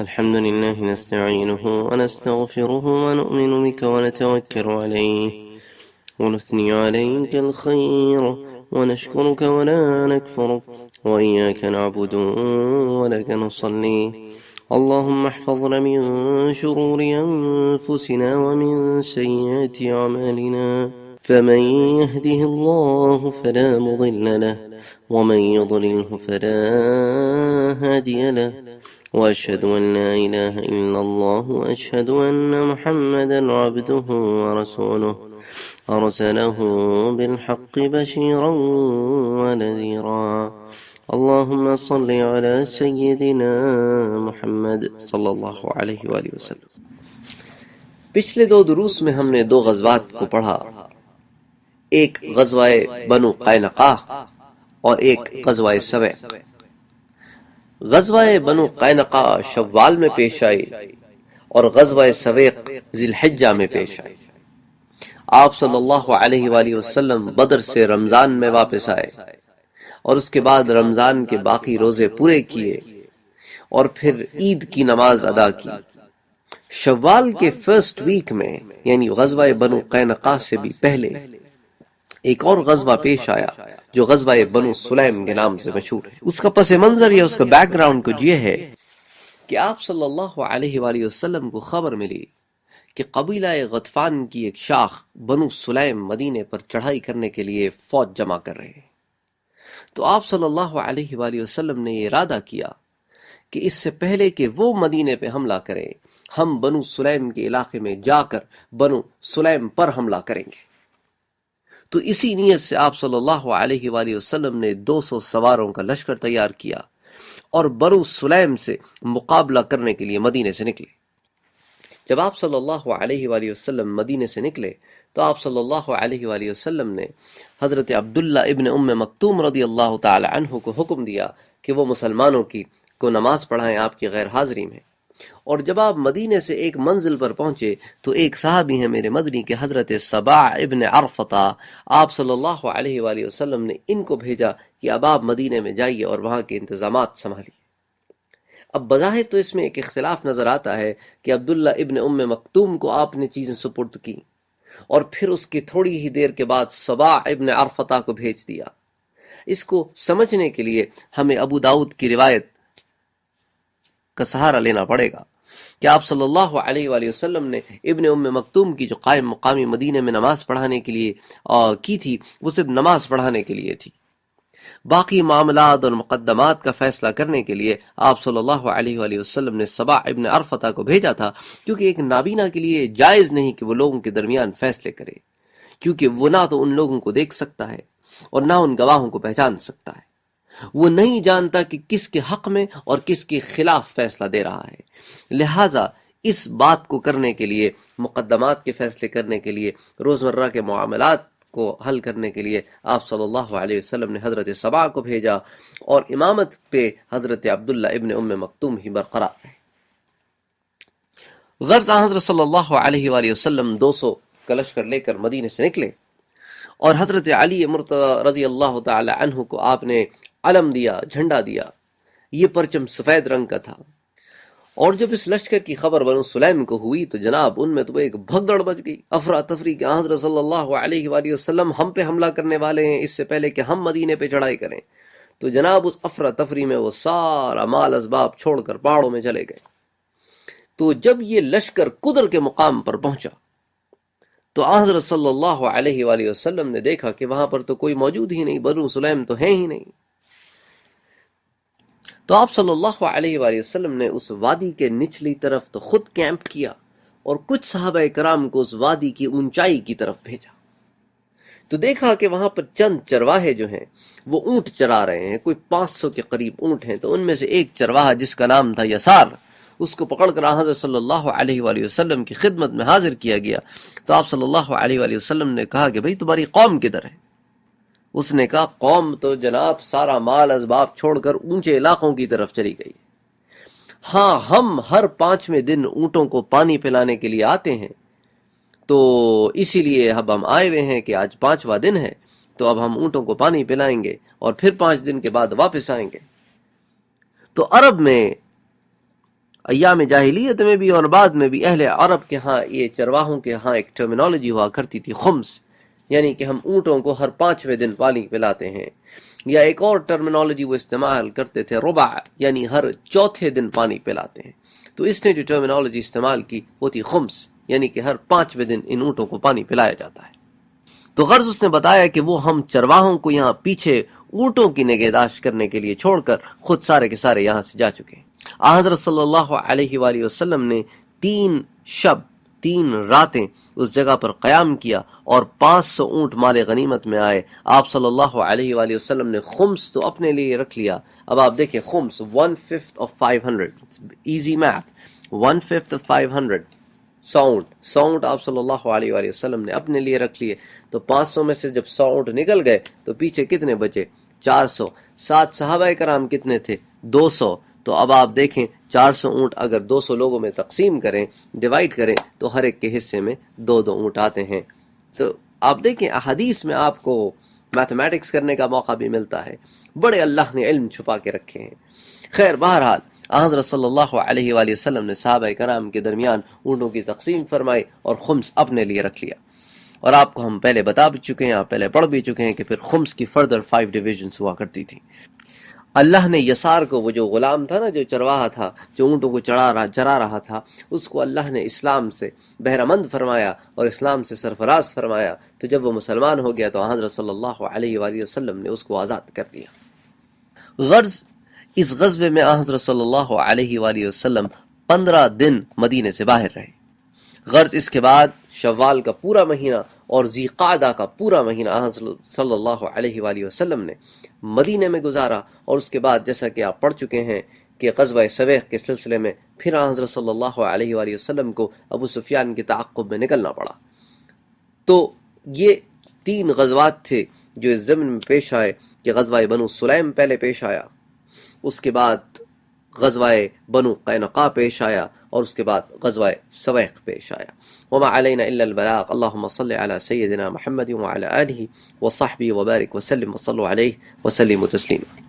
الحمد لله نستعينه ونستغفره ونؤمن بك ونتوكل عليه ونثني عليك الخير ونشكرك ولا نكفرك وإياك نعبد ولك نصلي اللهم احفظنا من شرور أنفسنا ومن سيئات أعمالنا فمن يهده الله فلا مضل له ومن يضلله فلا هادي له وأشهد أن لا إله إلا الله وأشهد أن محمدا عبده ورسوله أرسله بالحق بشيرا ونذيرا اللهم صل على سيدنا محمد صلی اللہ علیہ وآلہ وسلم۔ پچھلے دو دروس میں ہم نے دو غزوات کو پڑھا، ایک غزوہ بنو قینقاع اور ایک غزوہ سویق۔ غزوہ بنو قینقاع شوال میں پیش آئی اور غزوہ سویق ذی الحجہ میں پیش آئی۔ آپ صلی اللہ علیہ وآلہ وسلم بدر سے رمضان میں واپس آئے اور اس کے بعد رمضان کے باقی روزے پورے کیے اور پھر عید کی نماز ادا کی۔ شوال کے فرسٹ ویک میں یعنی غزوہ بنو قینقاع سے بھی پہلے ایک اور غزوہ پیش آیا جو غزوہ بنو سلیم کے نام سے مشہور ہے۔ اس کا پس منظر یا اس کا بیک گراؤنڈ کچھ یہ ہے کہ آپ صلی اللہ علیہ وآلہ وسلم کو خبر ملی کہ قبیلہ غطفان کی ایک شاخ بنو سلیم مدینے پر چڑھائی کرنے کے لیے فوج جمع کر رہے ہیں۔ تو آپ صلی اللہ علیہ وآلہ وسلم نے یہ ارادہ کیا کہ اس سے پہلے کہ وہ مدینے پہ حملہ کریں، ہم بنو سلیم کے علاقے میں جا کر بنو سلیم پر حملہ کریں گے۔ تو اسی نیت سے آپ صلی اللہ علیہ وآلہ وسلم نے 200 سواروں کا لشکر تیار کیا اور بنو سلیم سے مقابلہ کرنے کے لیے مدینے سے نکلے۔ جب آپ صلی اللہ علیہ وآلہ وسلم مدینے سے نکلے تو آپ صلی اللہ علیہ وآلہ وسلم نے حضرت عبداللہ ابن ام مکتوم رضی اللہ تعالی عنہ کو حکم دیا کہ وہ مسلمانوں کو نماز پڑھائیں آپ کی غیر حاضری میں۔ اور جب آپ مدینے سے ایک منزل پر پہنچے تو ایک صحابی ہیں میرے مدنی کے حضرت سباع ابن عرفطہ، آپ صلی اللہ علیہ وآلہ وسلم نے ان کو بھیجا کہ اب آپ مدینے میں جائیے اور وہاں کے انتظامات سنبھالیے۔ اب بظاہر تو اس میں ایک اختلاف نظر آتا ہے کہ عبداللہ ابن ام مکتوم کو آپ نے چیزیں سپرد کی اور پھر اس کی تھوڑی ہی دیر کے بعد سباع ابن عرفطہ کو بھیج دیا۔ اس کو سمجھنے کے لیے ہمیں ابو داؤد کی روایت کا سہارا لینا پڑے گا کہ آپ صلی اللہ علیہ وآلہ وسلم نے ابن ام مکتوم کی جو قائم مقامی مدینے میں نماز پڑھانے کے لیے کی تھی وہ صرف نماز پڑھانے کے لیے تھی۔ باقی معاملات اور مقدمات کا فیصلہ کرنے کے لیے آپ صلی اللہ علیہ وآلہ وسلم نے سباع ابن عرفطہ کو بھیجا تھا، کیونکہ ایک نابینا کے لیے جائز نہیں کہ وہ لوگوں کے درمیان فیصلے کرے، کیونکہ وہ نہ تو ان لوگوں کو دیکھ سکتا ہے اور نہ ان گواہوں کو پہچان سکتا ہے۔ وہ نہیں جانتا کہ کس کے حق میں اور کس کے خلاف فیصلہ دے رہا ہے، لہٰذا اس بات کو کرنے کے لیے، مقدمات کے فیصلے کرنے کے لیے، روزمرہ کے معاملات کو حل کرنے کے لیے آپ صلی اللہ علیہ وسلم نے حضرت سباع کو بھیجا اور امامت پہ حضرت عبداللہ ابن ام مکتوم ہی برقرار رہے۔ غرض حضرت صلی اللہ علیہ وآلہ وسلم 200 کا لشکر لے کر مدینے سے نکلے اور حضرت علی مرتضی رضی اللہ تعالی عنہ کو آپ نے علم دیا، جھنڈا دیا۔ یہ پرچم سفید رنگ کا تھا، اور جب اس لشکر کی خبر بنو سلیم کو ہوئی تو جناب ان میں تو ایک بھگدڑ مچ گئی، افراتفری کہ حضرت صلی اللہ علیہ وآلہ وسلم ہم پہ حملہ کرنے والے ہیں اس سے پہلے کہ ہم مدینے پہ چڑھائی کریں۔ تو جناب اس افراتفری میں وہ سارا مال اسباب چھوڑ کر پہاڑوں میں چلے گئے۔ تو جب یہ لشکر قدر کے مقام پر پہنچا تو حضرت صلی اللہ علیہ وآلہ وسلم نے دیکھا کہ وہاں پر تو کوئی موجود ہی نہیں، بنو سلیم تو ہیں ہی نہیں۔ تو آپ صلی اللہ علیہ وآلہ وسلم نے اس وادی کے نچلی طرف تو خود کیمپ کیا اور کچھ صحابہ کرام کو اس وادی کی اونچائی کی طرف بھیجا۔ تو دیکھا کہ وہاں پر چند چرواہے جو ہیں وہ اونٹ چرا رہے ہیں، کوئی 500 کے قریب اونٹ ہیں۔ تو ان میں سے ایک چرواہا جس کا نام تھا یسار، اس کو پکڑ کر حضرت صلی اللہ علیہ وآلہ وسلم کی خدمت میں حاضر کیا گیا۔ تو آپ صلی اللہ علیہ وآلہ وسلم نے کہا کہ بھئی تمہاری قوم کدھر ہے؟ اس نے کہا قوم تو جناب سارا مال اسباب چھوڑ کر اونچے علاقوں کی طرف چلی گئی۔ ہاں ہم ہر 5ویں دن اونٹوں کو پانی پلانے کے لیے آتے ہیں، تو اسی لیے اب ہم آئے ہوئے ہیں کہ آج 5واں دن ہے تو اب ہم اونٹوں کو پانی پلائیں گے اور پھر 5 دن کے بعد واپس آئیں گے۔ تو عرب میں ایام جاہلیت میں بھی اور بعد میں بھی اہل عرب کے ہاں یہ چرواہوں کے ہاں ایک ٹرمینالوجی ہوا کرتی تھی خمس، یعنی کہ ہم اونٹوں کو ہر 5ویں دن پانی پلاتے ہیں، یا ایک اور ٹرمینالوجی وہ استعمال کرتے تھے ربع، یعنی ہر 4تھے دن پانی پلاتے ہیں۔ تو اس نے جو ٹرمینالوجی استعمال کی وہ تھی خمس، یعنی کہ ہر 5ویں دن ان اونٹوں کو پانی پلایا جاتا ہے۔ تو غرض اس نے بتایا کہ وہ ہم چرواہوں کو یہاں پیچھے اونٹوں کی نگہداشت کرنے کے لیے چھوڑ کر خود سارے کے سارے یہاں سے جا چکے ہیں۔ حضرت صلی اللہ علیہ وآلہ وسلم نے 3 شب 3 راتیں اس جگہ پر قیام کیا اور 500 اونٹ مال غنیمت میں آئے۔ آپ صلی اللہ علیہ وآلہ وسلم نے خمس تو اپنے لیے رکھ لیا۔ اب آپ دیکھیں خمس 1/5 of 500، ایزی میتھ، 1/5 of 500، 100 اونٹ آپ صلی اللہ علیہ وآلہ وسلم نے اپنے لیے رکھ لیے۔ تو 500 میں سے جب 100 اونٹ نکل گئے تو پیچھے کتنے بچے؟ 400۔ 7 صحابہ کرام کتنے تھے؟ 200۔ تو اب آپ دیکھیں 400 اونٹ اگر 200 لوگوں میں تقسیم کریں، ڈیوائیڈ کریں، تو ہر ایک کے حصے میں 2 اونٹ آتے ہیں۔ تو آپ دیکھیں احادیث میں آپ کو میتھمیٹکس کرنے کا موقع بھی ملتا ہے، بڑے اللہ نے علم چھپا کے رکھے ہیں۔ خیر بہرحال حضرت صلی اللہ علیہ وآلہ وسلم نے صحابہ کرام کے درمیان اونٹوں کی تقسیم فرمائی اور خمس اپنے لیے رکھ لیا۔ اور آپ کو ہم پہلے بتا بھی چکے ہیں، آپ پہلے پڑھ بھی چکے ہیں کہ پھر خمس کی فردر 5 ڈویژنز ہوا کرتی تھی۔ اللہ نے یسار کو، وہ جو غلام تھا نا، جو چرواہا تھا، جو اونٹوں کو چرا رہا تھا، اس کو اللہ نے اسلام سے بہرمند فرمایا اور اسلام سے سرفراز فرمایا۔ تو جب وہ مسلمان ہو گیا تو حضرت صلی اللہ علیہ وآلہ وسلم نے اس کو آزاد کر دیا۔ غرض اس غزوے میں حضرت صلی اللہ علیہ وآلہ وسلم 15 دن مدینے سے باہر رہے۔ غرض اس کے بعد شوال کا پورا مہینہ اور ذی قعدہ کا پورا مہینہ حضرت صلی اللہ علیہ وآلہ وسلم نے مدینے میں گزارا، اور اس کے بعد جیسا کہ آپ پڑھ چکے ہیں کہ غزوہ سویق کے سلسلے میں پھر حضرت صلی اللہ علیہ وآلہ وسلم کو ابو سفیان کے تعاقب میں نکلنا پڑا۔ تو یہ 3 غزوات تھے جو اس ضمن میں پیش آئے کہ غزوہ بنو سلیم پہلے پیش آیا، اس کے بعد غزوہ بنو قینقاع پیش آیا، اور اس کے بعد غزوہ سویق پیش آیا۔ وما علینا الا البلاغ۔ اللہم صل علی سیدنا محمد وعلی آلہ وصحبہ وبارک وسلم وصلوا علیہ وسلم تسلیما۔